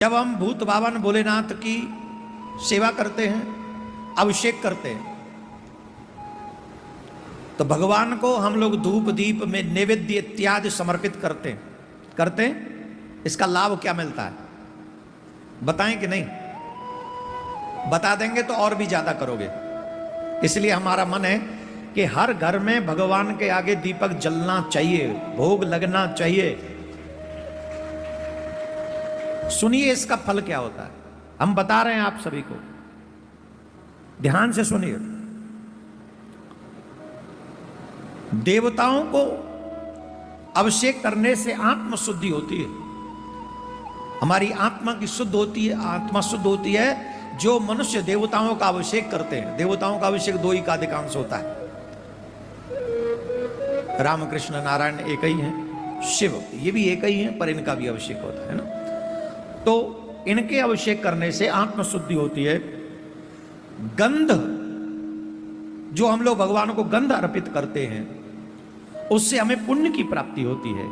जब हम भूत बावन भोलेनाथ की सेवा करते हैं, अभिषेक करते हैं, तो भगवान को हम लोग धूप दीप में नैवेद्य इत्यादि समर्पित करते हैं। इसका लाभ क्या मिलता है बताएं कि नहीं? बता देंगे तो और भी ज्यादा करोगे। इसलिए हमारा मन है कि हर घर में भगवान के आगे दीपक जलना चाहिए, भोग लगना चाहिए। सुनिए इसका फल क्या होता है, हम बता रहे हैं आप सभी को, ध्यान से सुनिए। देवताओं को अभिषेक करने से आत्म शुद्धि होती है, हमारी आत्मा की शुद्ध होती है, आत्मा शुद्ध होती है। जो मनुष्य देवताओं का अभिषेक करते हैं, देवताओं का अभिषेक दो ही का अधिकांश होता है, राम कृष्ण नारायण एक ही है, शिव ये भी एक ही है, पर इनका भी अभिषेक होता है ना। तो इनके अभिषेक करने से आत्म शुद्धि होती है। गंध, जो हम लोग भगवान को गंध अर्पित करते हैं, उससे हमें पुण्य की प्राप्ति होती है।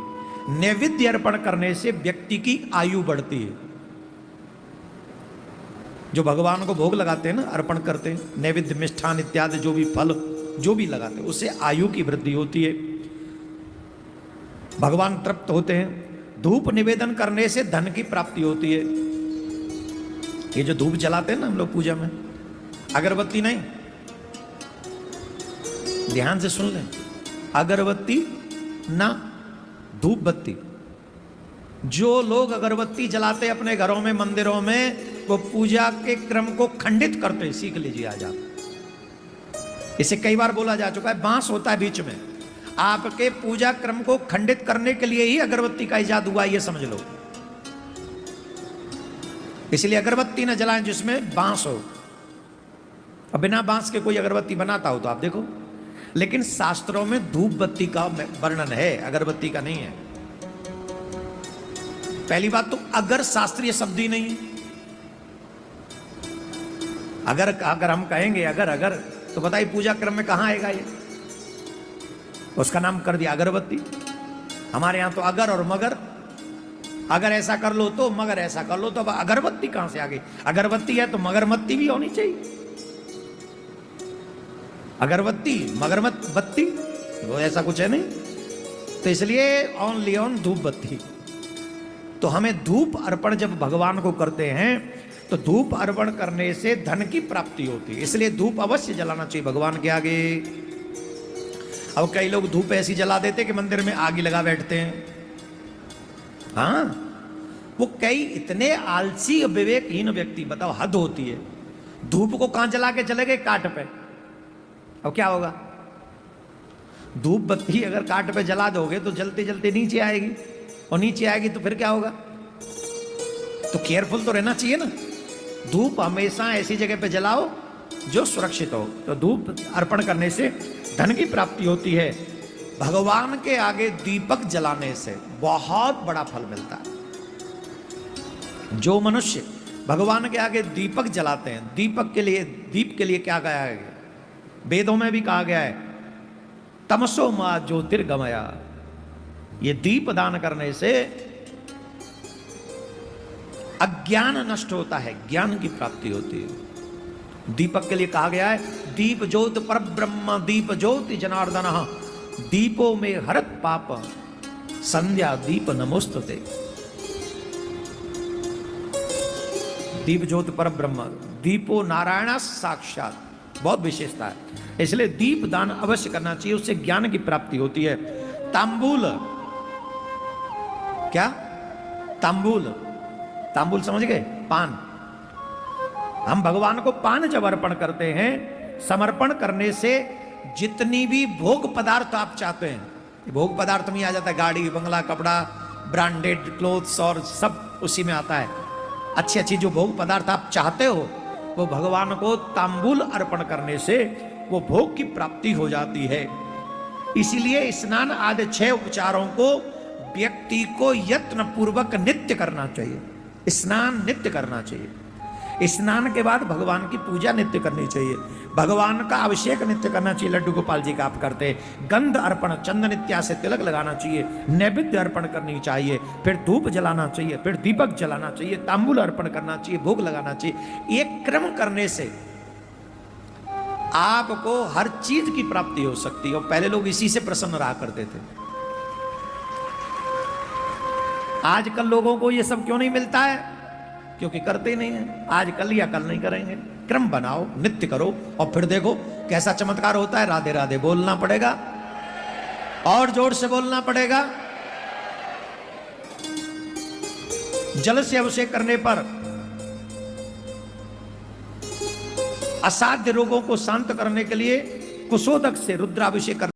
नैवेद्य अर्पण करने से व्यक्ति की आयु बढ़ती है। जो भगवान को भोग लगाते हैं ना, अर्पण करते हैं, नैवेद्य मिष्ठान इत्यादि जो भी फल जो भी लगाते हैं, उससे आयु की वृद्धि होती है, भगवान तृप्त होते हैं। धूप निवेदन करने से धन की प्राप्ति होती है। ये जो धूप जलाते हैं ना हम लोग पूजा में, अगरबत्ती नहीं, ध्यान से सुन लें, अगरबत्ती ना धूप बत्ती। जो लोग अगरबत्ती जलाते अपने घरों में, मंदिरों में, वो पूजा के क्रम को खंडित करते हैं। सीख लीजिए आज आप, इसे कई बार बोला जा चुका है, बांस होता है बीच में, आपके पूजा क्रम को खंडित करने के लिए ही अगरबत्ती का इजाद हुआ, ये समझ लो। इसलिए अगरबत्ती न जलाएं जिसमें बांस हो। अब बिना बांस के कोई अगरबत्ती बनाता हो तो आप देखो, लेकिन शास्त्रों में धूप बत्ती का वर्णन है, अगरबत्ती का नहीं है। पहली बात तो अगर शास्त्रीय शब्द ही नहीं है। अगर हम कहेंगे अगर तो बताइए पूजा क्रम में कहां आएगा ये? उसका नाम कर दिया अगरबत्ती। हमारे यहां तो अगर और मगर, अगर ऐसा कर लो तो, मगर ऐसा कर लो तो, अब अगरबत्ती कहां से आ गई? अगरबत्ती है तो मगरमत्ती भी होनी चाहिए। अगरबत्ती मगरमत बत्ती वो ऐसा कुछ है नहीं, तो इसलिए ओनली ऑन धूप बत्ती। तो हमें धूप अर्पण जब भगवान को करते हैं तो धूप अर्पण करने से धन की प्राप्ति होती है, इसलिए धूप अवश्य जलाना चाहिए भगवान के आगे। अब कई लोग धूप ऐसी जला देते कि मंदिर में आग लगा बैठते हैं। हाँ, वो कई इतने आलसी विवेकहीन व्यक्ति, बताओ हद होती है। धूप को कहां जला के चले गए? काट पे। अब क्या होगा? धूप बत्ती अगर काट पे जला दोगे तो जलते जलते नीचे आएगी, और नीचे आएगी तो फिर क्या होगा? तो केयरफुल तो रहना चाहिए ना। धूप हमेशा ऐसी जगह पे जलाओ जो सुरक्षित हो। तो धूप अर्पण करने से धन की प्राप्ति होती है। भगवान के आगे दीपक जलाने से बहुत बड़ा फल मिलता है। जो मनुष्य भगवान के आगे दीपक जलाते हैं, दीप के लिए क्या कहा है? वेदों में भी कहा गया है, तमसो मा ज्योतिर्गमया। ये दीप दान करने से अज्ञान नष्ट होता है, ज्ञान की प्राप्ति होती है। दीपक के लिए कहा गया है, दीप ज्योत पर ब्रह्म दीप ज्योति जनार्दन दीपो में हरत पाप संध्या दीप नमोस्तुते। दीप ज्योत पर ब्रह्म, दीपो नारायण साक्षात, बहुत विशेषता है। इसलिए दीप दान अवश्य करना चाहिए, उससे ज्ञान की प्राप्ति होती है। तांबूल, क्या? तांबूल समझ गए? पान। हम भगवान को पान जब अर्पण करते हैं, समर्पण करने से जितनी भी भोग पदार्थ आप चाहते हैं, भोग पदार्थ में आ जाता है गाड़ी, बंगला, कपड़ा, ब्रांडेड क्लोथ्स, और सब उसी में आता है। अच्छी अच्छी जो भोग पदार्थ आप चाहते हो, वो भगवान को तांबूल अर्पण करने से वो भोग की प्राप्ति हो जाती है। इसीलिए स्नान आदि 6 उपचारों को व्यक्ति को यत्न पूर्वक नित्य करना चाहिए। स्नान नित्य करना चाहिए। स्नान के बाद भगवान की पूजा नित्य करनी चाहिए, भगवान का अभिषेक नित्य करना चाहिए। लड्डू गोपाल जी का आप करते हैं। गंध अर्पण, चंदन इत्यादि से तिलक लगाना चाहिए, नैवेद्य अर्पण करनी चाहिए, फिर धूप जलाना चाहिए, फिर दीपक जलाना चाहिए, तांबूल अर्पण करना चाहिए, भोग लगाना चाहिए। एक क्रम करने से आपको हर चीज की प्राप्ति हो सकती है। और पहले लोग इसी से प्रसन्न रहा करते थे। आजकल लोगों को ये सब क्यों नहीं मिलता है? क्योंकि करते ही नहीं है। आज कल या कल नहीं करेंगे। क्रम बनाओ, नित्य करो, और फिर देखो कैसा चमत्कार होता है। राधे राधे बोलना पड़ेगा, और जोर से बोलना पड़ेगा। जल से अभिषेक करने पर असाध्य रोगों को शांत करने के लिए कुशोदक से रुद्राभिषेक